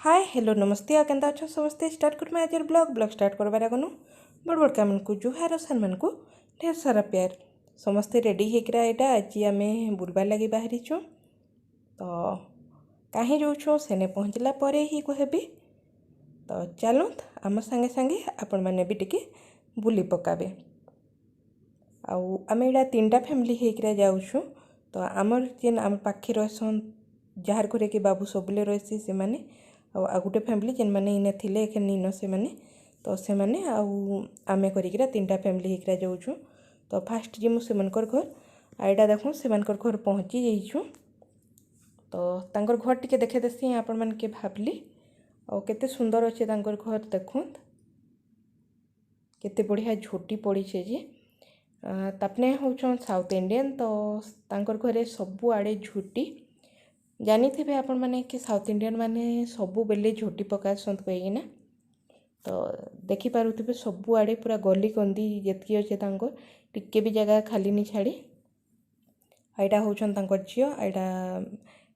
Hi hello नमस्ते आ Kenta अच्छा समस्ते स्टार्ट करमा आज ब्लॉग स्टार्ट करबार आगनु बड़ बड़ का को जुहार सान मान को ढेर सारा प्यार समस्ते रेडी होकरा यहाँ आज आम बुलबार लगे बाहरी तो कहीं जाऊँ सेने पहुँचला ही कहबी तो चलत आम सांगे सांगे आपण मैंने भी टिके बुली पकाबे आम यहाँ 3टा फैमिली होकरा जाऊँ तो आमर जेन आम पाखे रहसन जार घरे कि बाबू सबले रही से माने आ गोटे फैमिली जेन मैंने इने थिले एखे नीन से माने तो से माने आमे करिकरा 3टा फैमिली होकरा जाऊँ तो फास्ट जीमु से मनकर घर आईटा देखूँ से मनकर घर पहुँची जाइछुँ तो तांकर घर टिके देखे देसी आपण मन के भाबली और केते सुंदर अच्छे तांकर घर देखुं केते बढ़िया झोटी पड़ी छे जे तापने होचन साउथ इंडियन तो तांकर घरे सबु आड़े झोटी जानी थे आपण मैंने कि साउथ इंडियन माने सबु बेले झोटी पकासंत कहीना तो देखिपे सबु आड़े पूरा गली कंदी जितकी अच्छे टिके भी जगह खाली नहीं छाड़ी यहाँ हूँ झील यहाँ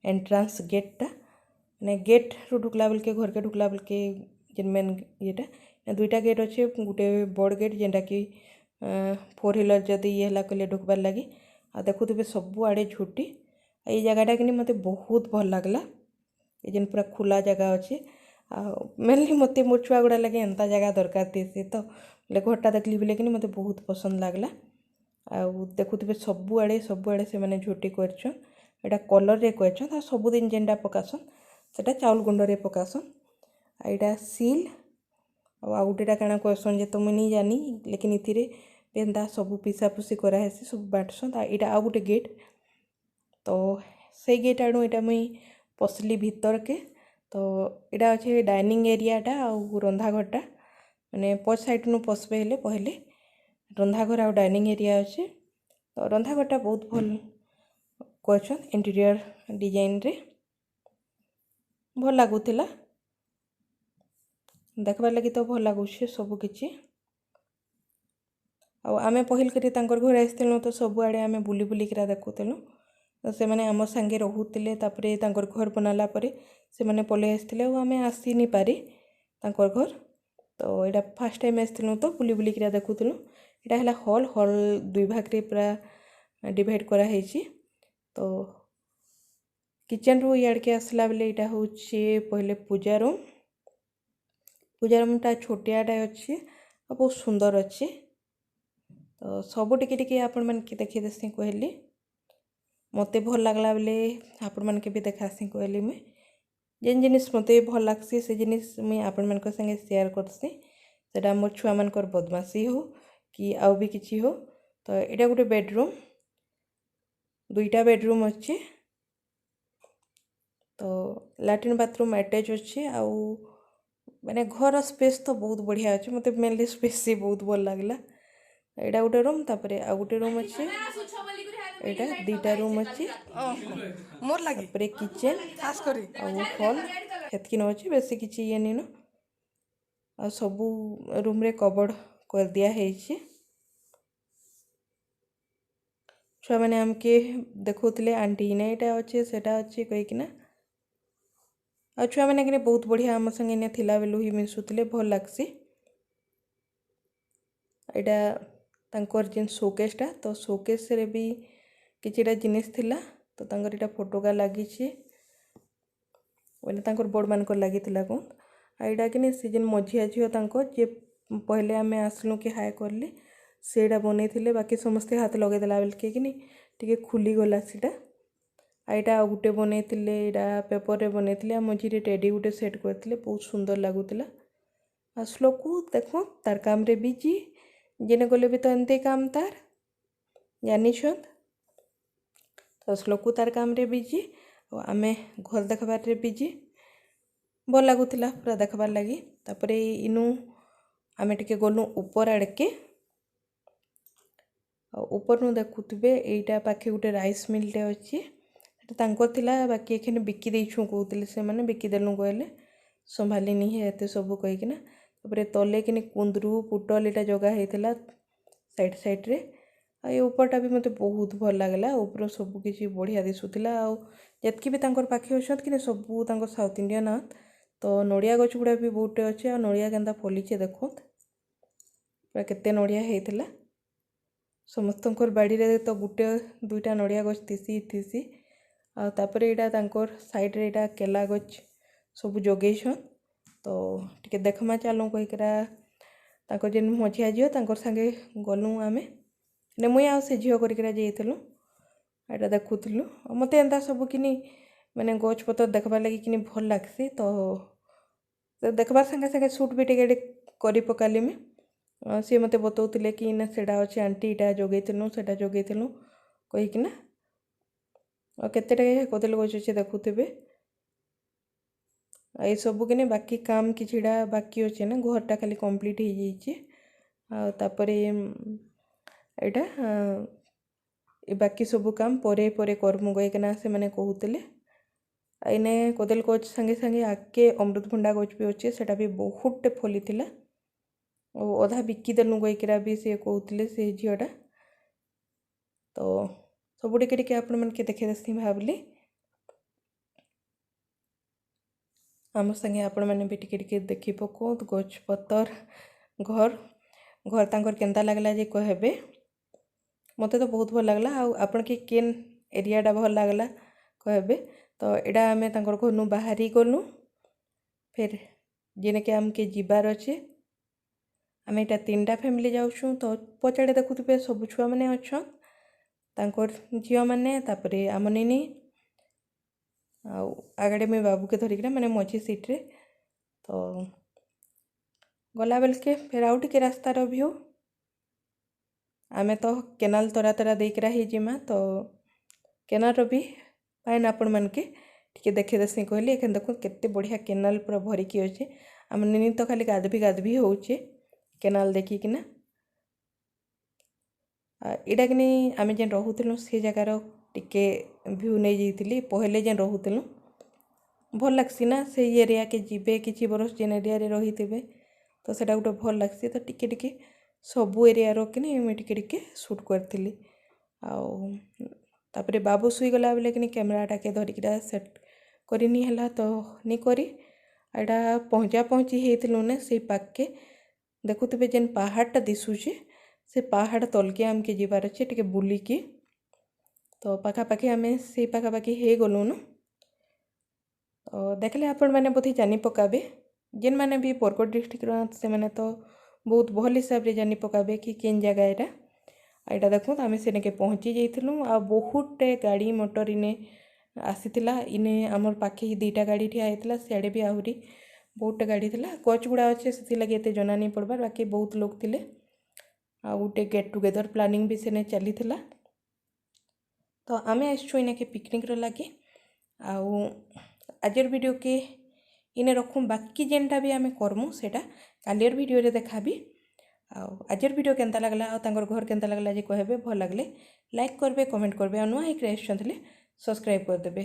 एंट्रांस गेटा मैंने गेट रू ढुकला बेल के घर के ढुकला बेल के जेन मेन येटा 2टा गेट अच्छे गोटे बड़ गेट जेनटा कि 4 व्हीलर जदि ये कले ढुकबार लगे आ देखुवे सबु आड़े झोटी ये जगहटा कि मत बहुत भल लगला ये जेन पूरा खुला जगह अच्छे मेनली मत मोर छुआ गुड़ा लगे एंता जगह दरकार थे से तो घरटा देखली बोले कि मत बहुत पसंद लगला आ देखुवे सबुआड़े से मैंने झोटी करछन एटा कलर रे करछन सबुदिन जेनटा पकासन सेटा चाउल गुंडरे पकासन एटा सील आ गोटेटा काଣା कहसन जे तो मुई नहीं जानी लेकिन इथिरे एंता सब पिसापुसी कराहेसी सब बाटसन एटा आ गोटे गेट तो से गेट आड़ू यहाँ मुई पशली भीतर के तो यहाँ अच्छे डाइनिंग एरियाटा आउ रंधाघरटा मैंने पछ साइड नु पशबे हेले पहले रंधाघर आ डाइनिंग एरिया अच्छे तो रंधाघरटा बहुत भल करछन इंटीरियर डिजाइन रे भल लगुला देखबार लगी तो भल लगुचे सबकि आमे पहिल करी तांकर घर आसलु तो सबुआड़े आमे बुली बुलिकरा देखुलु तो से मैंने आम सांगे रोते घर बनाला से मैंने पलि आसते आमे आसी नहीं पारी तांकर घर तो यहाँ फास्ट टाइम आसलु तो बुली बुलिकरा देखुलु यहाँ है हॉल हॉल 2 भाग रे पूरा डिवाइड कराई तो किचन रू इड़ के आसला बेले यहाँ हूँ पहले पूजा रूमटा छोटियाटा अच्छे बहुत सुंदर अच्छे तो सब टिके आपण मन के देखी देसी कहली मत भल लगला बेले आपण मन के भी देखासी कहली मुई जेन जिनिस मत भल लगसी से जिनिस मुई आपण मन संगे शेयर करसी सेटा मोर छुआ मानकर बदमाशी हो कि आउ भी किछि हो तो यहाँ गोटे बेडरूम 2टा बेडरूम अच्छे तो लैट्रिन बाथरूम अटैच अच्छे आउ माने घर स्पेस तो बहुत बढ़िया अच्छे मत मेनली स्पेस ही बहुत भल लगला यहाँ गोटे रूम तापर आ गोटे रूम अच्छे यहाँ 2टा रूम अच्छे मोर लगे किचन खास करी हॉल हेतकी न अच्छे बेसी किछि ये नीन आ सबू रूम रे कबर्ड कर दिया है छुआ मैंने आमके देखुले आंटी ने यहाँ अच्छे सेटा अच्छे कहीकिना आ छुआ मैंने कि बहुत बढ़िया आम संगे ने थिला बेलू ही मिशुले भल लगसी यहाँ तांकर जेन शोकेसटा तो शोकेस रे भी किछिटा जिनिस थिला तो तांकर इटा फोटोगा लगी बोले तांकर बड़ मानकर लगी कौन आईटा कि सी जेन मझिया झील तांकर जे पहले आमे आसलु कि हाय करले सेटा बनै थिले बाकी समस्ते हाथ लगे देला बेल के कि टिके खुली गला सीटा आईटा आ गुटे बनै थिले एटा पेपर रे बनै थिले मझी रे टेडी गुटे सेट करथिले बहुत सुंदर लागुतिला आसलो को देखो तार काम रे बिजी जेने गले भी तो एंते काम तार जानी छत तो श्लोकू तार काम रे बिजी आमे घर देखबार रे बिजी भल लगुला पूरा देखबार लगी तापर इनु आमे टिके गलु ऊपर आड़ के ऊपर नु देखुवे एटा पाखे गोटे राइस मिलटे अच्छे तांकर थिला बाकी एखने बिकी देइछु कहउतिले से माने बिकी देलु कहले संभाली नहीं है एते सब कहिकिना तापर तले कि कुंदरू पुटल एटा जगह हेतिला साइड साइड रे ये ऊपरटा भी मत बहुत भल लगला ऊपर सबकि बढ़िया दिशुला जितकी भी तांकर पाखे अच्छा कि सबू तांकर साउथ इंडियन तो नड़िया गछ गुड़ा भी बहुते अच्छे और नड़िया केंता फलिचे देखो पूरा केते नड़िया होता समस्तंकर बाड़ी रे तो गुटे दुईटा नड़िया गछ थीसी तापर यहाँ तांकर साइड रे यहाँ केला गछ सब जगेछन तो टिके देखमा चलूँ कहीकरा तांकर जेन मझिया झील तांकर संगे गलु आमे ने मुई आ से झील करिकरा जाइथिलु एटा देखुथिलु मते एंता सब किनी माने गछ पतर देखबार लगी किनी भल लागसी तो देखबार संगे संगे सूट भी टिके करि पकाली में सी मते बतौथिले कि ना सेडा अछि आंटी इटा जगैथिलु सेटा जगैथिलु कहिकिना और केतेटा कदल गछ अछि देखुथिबे ये सब किने बाकी काम किछिड़ा बाकी अच्छे ना घरटा खाली कंप्लीट हो जाइए तापर एटा ये बाकी सब काम परे परे करमु गईकना से माने कहूतिले इने कदल गछ संगे संगे आके अमृतभंडा गछ भी अच्छे सेटा भी बहुतटे फली थिला और अधा बिकिदेलु गईकरा भी से कहूतिले से झीलटा तो सब टिके टिके आपण मन के देखे देसी भाबली आम संगे आपण मैंने भी टिके टिके देखी पको गछ पतर घर घर तांकर केंता लागला जे कहबे मते तो बहुत भल लागला आपण के केन एरियाटा भल लागला कहबे तो एडा आमे तांकर घरनु बाहरी गलु फिर जेने के आमके जीवार अच्छे आम एटा 3टा फैमिली जाऊँ तो पचाड़े देखुथे सब छुआ मैंने अच्छन तांकर झील मैंने तापरे आम निनी आगड़े मैं बाबू के धरिक मैंने मझी सीट्रे तो गला बेल के फिर आउ टिके रास्तार व्यू आमे तो केनाल तरा तरा देकरा ही जिमा तो केनाल भी पाइन आपण मन के टिके देखे देसी कहली एखन देखो केते बढ़िया केनाल पूरा भरिकी अच्छे आम निनी तो खाली गाधबी होचे केनाल देखिकिना इटा कि आम जेन रोलु से जगार टिके व्यू नहीं जाइली पहले जेन रोलु भल लगसी ना से एरिया के जीवे किसी बरस जेन एरिया रे रही थे तो सेटा गोटे भल लगसी तो टिके टिके सबू एरिया रखिनी मुझे टिके टिके शूट करी तापरे बाबू सुई गला बेले कि कैमेराटा के धरिका सेट करनी है तो नहीं करी एटा पहुँचा पहुँची होइथिलु ने से पाके देखुथिबे जेन पहाड़टा दिशुचे से पहाड़ तलके आमके जीवार अच्छे टिके बुलिकी तो पाखापाखि आम से पाखापाखि हो गलु न तो देखले आपण मैंने बोधे जानी पकाबे जेन मैंने भी बरगढ़ डिस्ट्रिक्ट से मैंने तो बहुत भल हिसाब से जानी पकाबे कि केन जगह एटा देखो आम से पहुँची जाइलु आ बहुतटे गाड़ी मोटर इने आसीथिला इने आमर पाखे ही 2टा गाड़ी ठिया होता सियाड़े भी आहरी बहुतटे गाड़ी थिला गछ गुड़ा अच्छे से लगे एते जना नहीं पड़बार बाकी बहुत लोग थिले आ गोटे गेट टुगेदर प्लानिंग भी सेने चली थिला तो आमे आसछु इने के पिकनिक रो लगे आजर वीडियो के इने रखूँ बाकी जेनटा भी आमे करमु सेटा कालियर वीडियो रे देखाबी आजर वीडियो केंता लगला और तांकर घर केंता लगला जे कहबे भल लगले लाइक करबे कमेंट करबे और नुआ एक रेस्ट सब्सक्राइब कर देबे।